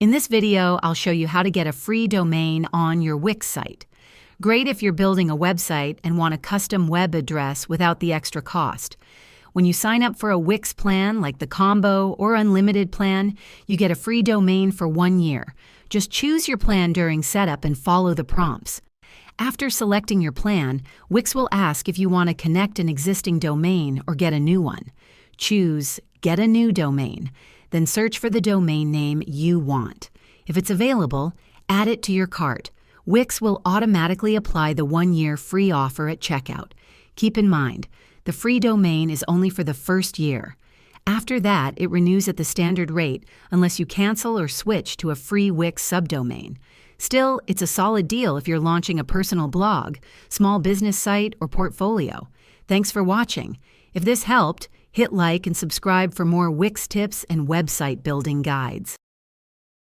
In this video, I'll show you how to get a free domain on your Wix site. Great if you're building a website and want a custom web address without the extra cost. When you sign up for a Wix plan like the Combo or Unlimited plan, you get a free domain for 1 year. Just choose your plan during setup and follow the prompts. After selecting your plan, Wix will ask if you want to connect an existing domain or get a new one. Choose Get a New Domain, then search for the domain name you want. If it's available, add it to your cart. Wix will automatically apply the 1-year free offer at checkout. Keep in mind, the free domain is only for the first year. After that, it renews at the standard rate unless you cancel or switch to a free Wix subdomain. Still, it's a solid deal if you're launching a personal blog, small business site, or portfolio. Thanks for watching. If this helped, hit like and subscribe for more Wix tips and website building guides.